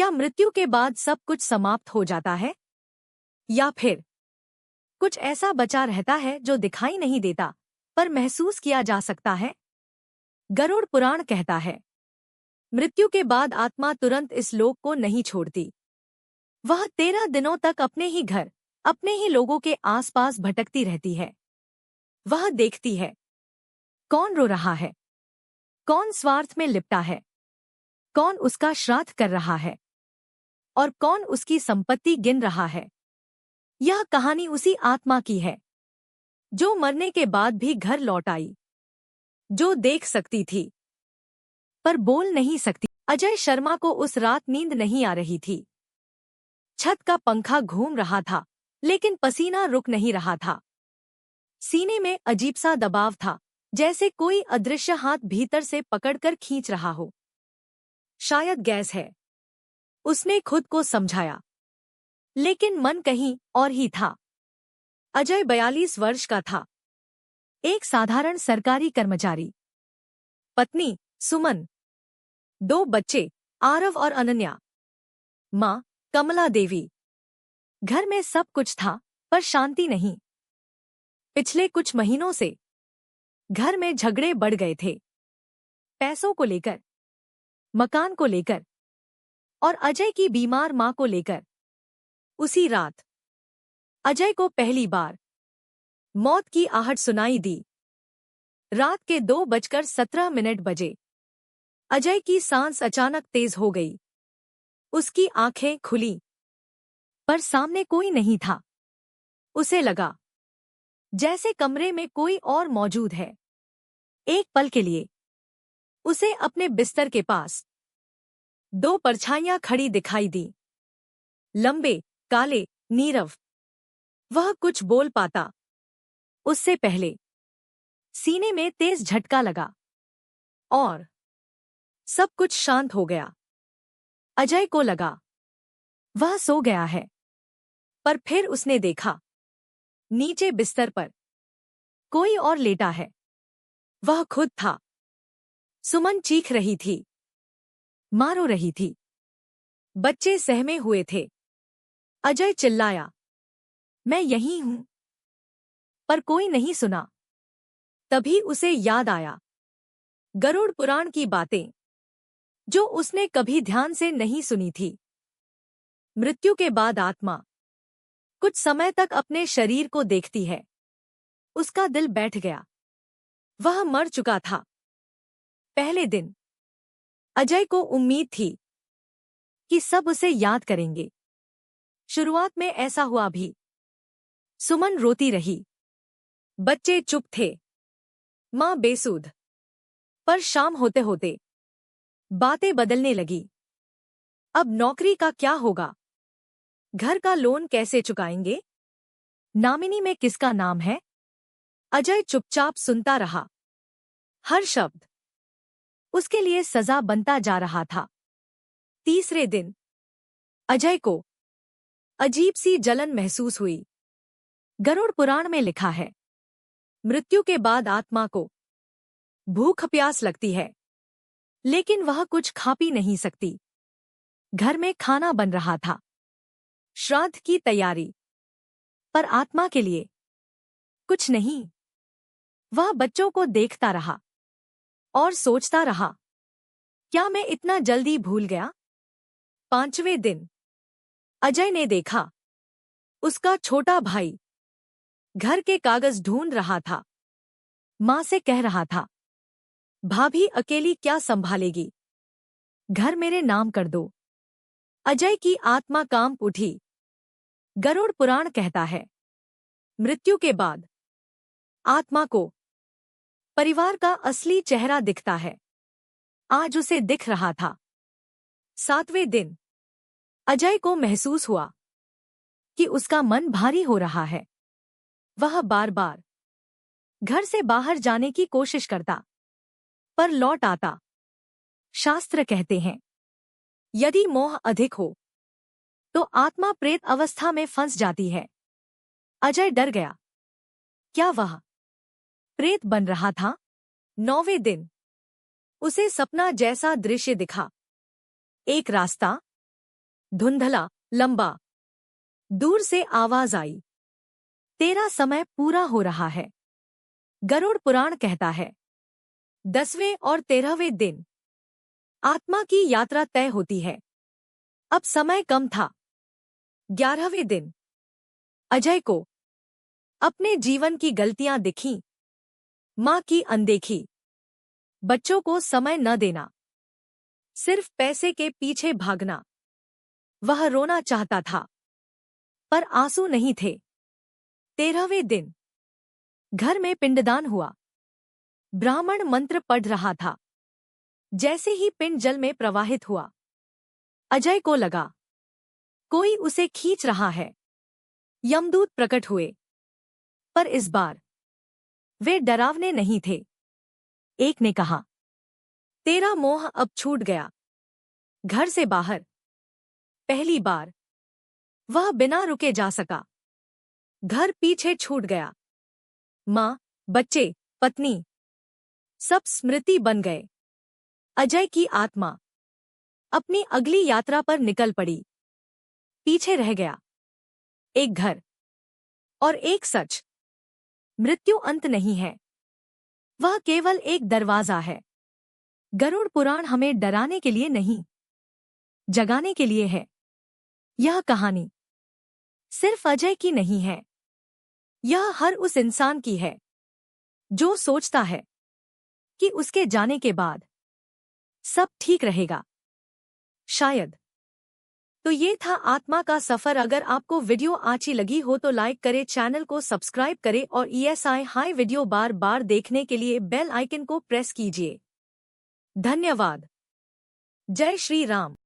क्या मृत्यु के बाद सब कुछ समाप्त हो जाता है, या फिर कुछ ऐसा बचा रहता है जो दिखाई नहीं देता पर महसूस किया जा सकता है? गरुड़ पुराण कहता है, मृत्यु के बाद आत्मा तुरंत इस लोक को नहीं छोड़ती। वह 13 दिनों तक अपने ही घर, अपने ही लोगों के आसपास भटकती रहती है। वह देखती है कौन रो रहा है, कौन स्वार्थ में लिपटा है, कौन उसका श्राद्ध कर रहा है और कौन उसकी संपत्ति गिन रहा है। यह कहानी उसी आत्मा की है जो मरने के बाद भी घर लौट आई, जो देख सकती थी पर बोल नहीं सकती। अजय शर्मा को उस रात नींद नहीं आ रही थी। छत का पंखा घूम रहा था लेकिन पसीना रुक नहीं रहा था। सीने में अजीब सा दबाव था, जैसे कोई अदृश्य हाथ भीतर से पकड़कर खींच रहा हो। शायद गैस है, उसने खुद को समझाया, लेकिन मन कहीं और ही था। अजय 42 वर्ष का था, एक साधारण सरकारी कर्मचारी। पत्नी सुमन, 2 बच्चे आरव और अनन्या, माँ कमला देवी। घर में सब कुछ था पर शांति नहीं। पिछले कुछ महीनों से घर में झगड़े बढ़ गए थे, पैसों को लेकर, मकान को लेकर और अजय की बीमार मां को लेकर। उसी रात अजय को पहली बार मौत की आहट सुनाई दी। रात के 2:17 बजे अजय की सांस अचानक तेज हो गई। उसकी आंखें खुली पर सामने कोई नहीं था। उसे लगा जैसे कमरे में कोई और मौजूद है। एक पल के लिए उसे अपने बिस्तर के पास 2 परछाइयां खड़ी दिखाई दी, लंबे, काले, नीरव। वह कुछ बोल पाता उससे पहले सीने में तेज झटका लगा और सब कुछ शांत हो गया। अजय को लगा वह सो गया है, पर फिर उसने देखा नीचे बिस्तर पर कोई और लेटा है। वह खुद था। सुमन चीख रही थी, मां रो रही थी, बच्चे सहमे हुए थे। अजय चिल्लाया, मैं यहीं हूं, पर कोई नहीं सुना। तभी उसे याद आया गरुड़ पुराण की बातें, जो उसने कभी ध्यान से नहीं सुनी थी। मृत्यु के बाद आत्मा कुछ समय तक अपने शरीर को देखती है। उसका दिल बैठ गया। वह मर चुका था। पहले दिन अजय को उम्मीद थी कि सब उसे याद करेंगे। शुरुआत में ऐसा हुआ भी। सुमन रोती रही, बच्चे चुप थे, मां बेसुध। पर शाम होते होते बातें बदलने लगी। अब नौकरी का क्या होगा? घर का लोन कैसे चुकाएंगे? नामिनी में किसका नाम है? अजय चुपचाप सुनता रहा। हर शब्द उसके लिए सजा बनता जा रहा था। तीसरे दिन अजय को अजीब सी जलन महसूस हुई। गरुड़ पुराण में लिखा है, मृत्यु के बाद आत्मा को भूख प्यास लगती है, लेकिन वह कुछ खा पी नहीं सकती। घर में खाना बन रहा था, श्राद्ध की तैयारी, पर आत्मा के लिए कुछ नहीं। वह बच्चों को देखता रहा और सोचता रहा, क्या मैं इतना जल्दी भूल गया? 5वें दिन अजय ने देखा उसका छोटा भाई घर के कागज ढूंढ रहा था। मां से कह रहा था, भाभी अकेली क्या संभालेगी, घर मेरे नाम कर दो। अजय की आत्मा कांप उठी। गरुड़ पुराण कहता है, मृत्यु के बाद आत्मा को परिवार का असली चेहरा दिखता है। आज उसे दिख रहा था। 7वें दिन अजय को महसूस हुआ कि उसका मन भारी हो रहा है। वह बार बार घर से बाहर जाने की कोशिश करता, पर लौट आता। शास्त्र कहते हैं, यदि मोह अधिक हो तो आत्मा प्रेत अवस्था में फंस जाती है। अजय डर गया। क्या वह प्रेत बन रहा था? 9वें दिन उसे सपना जैसा दृश्य दिखा। एक रास्ता धुंधला, लंबा। दूर से आवाज आई, तेरा समय पूरा हो रहा है। गरुड़ पुराण कहता है, 10वें और 13वें दिन आत्मा की यात्रा तय होती है। अब समय कम था। 11वें दिन अजय को अपने जीवन की गलतियां दिखीं। मां की अनदेखी, बच्चों को समय न देना, सिर्फ पैसे के पीछे भागना। वह रोना चाहता था, पर आंसू नहीं थे। 13वें दिन घर में पिंडदान हुआ। ब्राह्मण मंत्र पढ़ रहा था। जैसे ही पिंड जल में प्रवाहित हुआ, अजय को लगा कोई उसे खींच रहा है। यमदूत प्रकट हुए, पर इस बार वे डरावने नहीं थे। एक ने कहा, तेरा मोह अब छूट गया। घर से बाहर पहली बार वह बिना रुके जा सका। घर पीछे छूट गया। मां, बच्चे, पत्नी सब स्मृति बन गए। अजय की आत्मा अपनी अगली यात्रा पर निकल पड़ी। पीछे रह गया एक घर और एक सच। मृत्यु अंत नहीं है, वह केवल एक दरवाजा है। गरुड़ पुराण हमें डराने के लिए नहीं, जगाने के लिए है। यह कहानी सिर्फ अजय की नहीं है, यह हर उस इंसान की है जो सोचता है कि उसके जाने के बाद सब ठीक रहेगा। शायद। तो ये था आत्मा का सफर। अगर आपको वीडियो अच्छी लगी हो तो लाइक करें, चैनल को सब्सक्राइब करें और ESI हाई वीडियो बार बार देखने के लिए बेल आइकन को प्रेस कीजिए। धन्यवाद। जय श्री राम।